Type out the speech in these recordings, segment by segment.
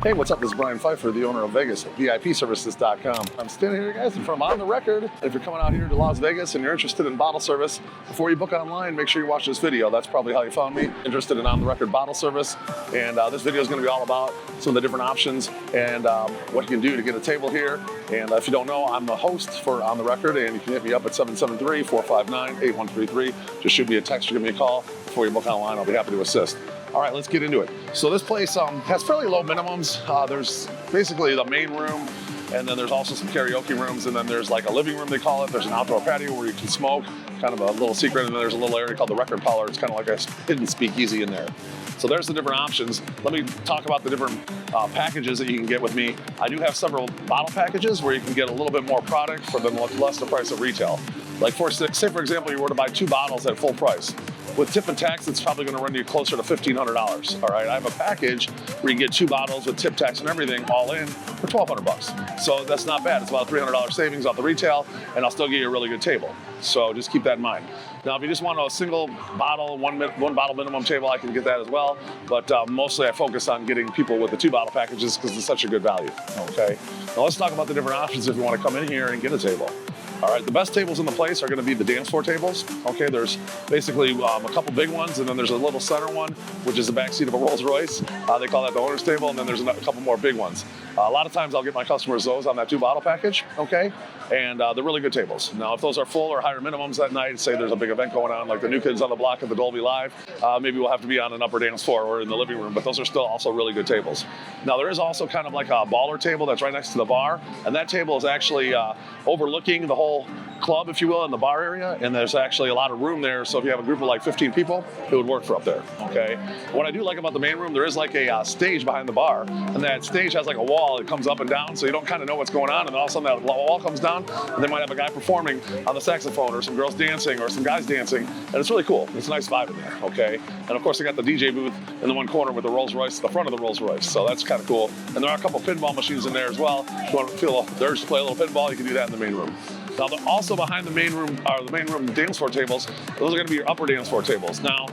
Hey, what's up? This is Brian Pfeiffer, the owner of Vegas at VIPservices.com. I'm standing here, guys, from On the Record. If you're coming out here to Las Vegas and you're interested in bottle service, before you book online, make sure you watch this video. That's probably how you found me, interested in On the Record bottle service. And this video is going to be all about some of the different options and what you can do to get a table here. And if you don't know, I'm the host for On the Record, and you can hit me up at 773-459-8133. Just shoot me a text or give me a call before you book online. I'll be happy to assist. All right, let's get into it. So this place has fairly low minimums. There's basically the main room, and then there's also some karaoke rooms, and then there's like a living room, they call it. There's an outdoor patio where you can smoke, kind of a little secret, and then there's a little area called the record parlor. It's kind of like a hidden speakeasy in there. So there's the different options. Let me talk about the different packages that you can get with me. I do have several bottle packages where you can get a little bit more product for the less the price of retail. Like say for example, you were to buy 2 bottles at full price. With tip and tax, it's probably going to run you closer to $1,500. All right, I have a package where you can get 2 bottles with tip, tax, and everything all in for $1,200. So that's not bad. It's about a $300 savings off the retail, and I'll still get you a really good table. So just keep that in mind. Now, if you just want a single bottle, one bottle minimum table, I can get that as well. But mostly I focus on getting people with the 2 bottle packages because it's such a good value. Okay. Now let's talk about the different options if you want to come in here and get a table. All right, the best tables in the place are going to be the dance floor tables. Okay, there's basically a couple big ones, and then there's a little center one, which is the back seat of a Rolls Royce. They call that the owner's table, and then there's a couple more big ones. A lot of times I'll get my customers those on that 2 bottle package, okay? And they're really good tables. Now, if those are full or higher minimums that night, say there's a big event going on, like the New Kids on the Block at the Dolby Live, maybe we'll have to be on an upper dance floor or in the living room, but those are still also really good tables. Now, there is also kind of like a baller table that's right next to the bar, and that table is actually overlooking the whole club, if you will, in the bar area, and there's actually a lot of room there, so if you have a group of like 15 people, it would work for up there, okay? What I do like about the main room, there is like a stage behind the bar, and that stage has like a wall that comes up and down, so you don't kind of know what's going on, and then all of a sudden that wall comes down, and they might have a guy performing on the saxophone, or some girls dancing, or some guys dancing, and it's really cool. It's a nice vibe in there, okay? And of course, they got the DJ booth in the one corner with the Rolls Royce, the front of the Rolls Royce, so that's kind of cool. And there are a couple pinball machines in there as well. If you want to feel the urge to play a little pinball, you can do that in the main room. Now, also behind the main room dance floor tables, those are going to be your upper dance floor tables. Now,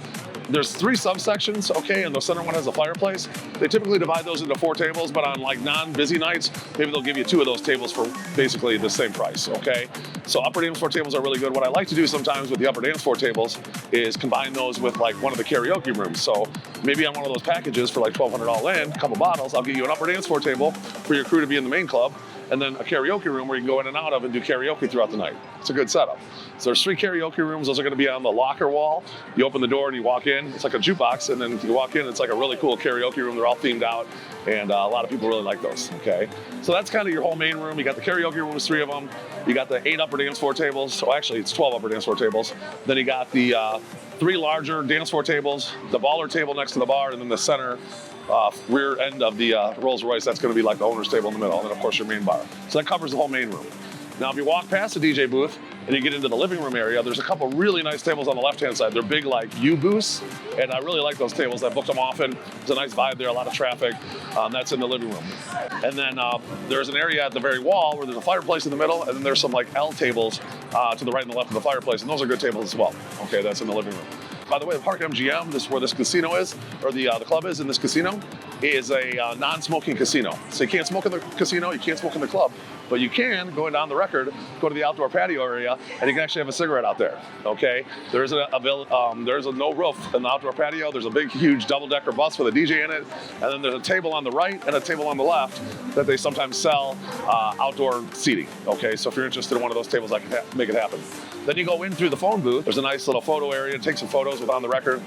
there's 3 subsections, okay, and the center one has a fireplace. They typically divide those into 4 tables, but on like non-busy nights, maybe they'll give you 2 of those tables for basically the same price, okay? So upper dance floor tables are really good. What I like to do sometimes with the upper dance floor tables is combine those with like one of the karaoke rooms. So maybe on one of those packages for like $1,200 all in, a couple bottles, I'll get you an upper dance floor table for your crew to be in the main club, and then a karaoke room where you can go in and out of and do karaoke throughout the night. It's a good setup. So there's 3 karaoke rooms. Those are going to be on the locker wall. You open the door and you walk in. It's like a jukebox, and then you walk in. It's like a really cool karaoke room. They're all themed out, and a lot of people really like those, okay? So that's kind of your whole main room. You got the karaoke rooms, 3 of them. You got the 8 upper dance floor tables. So actually, it's 12 upper dance floor tables. Then you got the 3 larger dance floor tables, the baller table next to the bar, and then the center rear end of the Rolls Royce. That's going to be like the owner's table in the middle, and then of course your main bar. So that covers the whole main room. Now, if you walk past the DJ booth and you get into the living room area, there's a couple really nice tables on the left-hand side. They're big like U-booths, and I really like those tables. I booked them often. There's a nice vibe there, a lot of traffic. That's in the living room. And then there's an area at the very wall where there's a fireplace in the middle, and then there's some like L tables to the right and the left of the fireplace, and those are good tables as well. Okay, that's in the living room. By the way, the Park MGM, this is where this casino is, or the club is in this casino, is a non-smoking casino. So you can't smoke in the casino, you can't smoke in the club, but you can, going down the record, go to the outdoor patio area, and you can actually have a cigarette out there, okay? There's a no roof in the outdoor patio. There's a big, huge double-decker bus with a DJ in it, and then there's a table on the right and a table on the left that they sometimes sell outdoor seating, okay? So if you're interested in one of those tables, I can make it happen. Then you go in through the phone booth. There's a nice little photo area. Take some photos with On the Record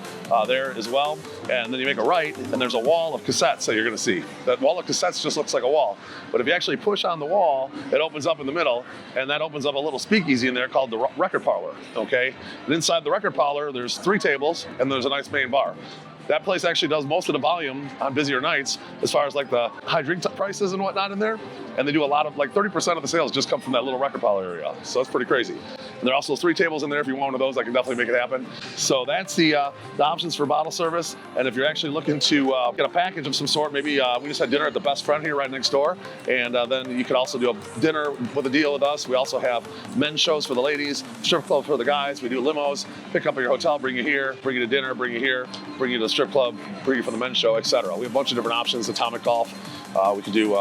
there as well. And then you make a right, and there's a wall of cassettes that you're going to see. That wall of cassettes just looks like a wall. But if you actually push on the wall, it opens up in the middle, and that opens up a little speakeasy in there called the record parlor, okay? And inside the record parlor, there's 3 tables, and there's a nice main bar. That place actually does most of the volume on busier nights as far as like the high drink prices and whatnot in there. And they do a lot of, like 30% of the sales just come from that little record parlor area. So that's pretty crazy. And there are also 3 tables in there. If you want one of those, I can definitely make it happen. So that's the options for bottle service. And if you're actually looking to get a package of some sort, maybe we just had dinner at the Best Friend here right next door. And then you could also do a dinner with a deal with us. We also have men's shows for the ladies, strip club for the guys. We do limos, pick up at your hotel, bring you here, bring you to dinner, bring you here, bring you to the strip club, bring you for the men's show, etc. We have a bunch of different options, atomic golf. We could do,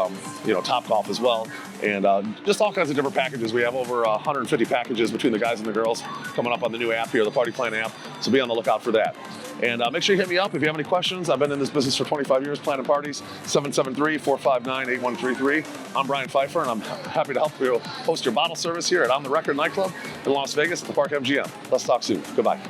Top Golf as well. And just all kinds of different packages. We have over 150 packages between the guys and the girls coming up on the new app here, the Party Plan app. So be on the lookout for that. And make sure you hit me up if you have any questions. I've been in this business for 25 years planning parties. 773-459-8133. I'm Brian Pfeiffer, and I'm happy to help you host your bottle service here at On the Record Nightclub in Las Vegas at the Park MGM. Let's talk soon. Goodbye.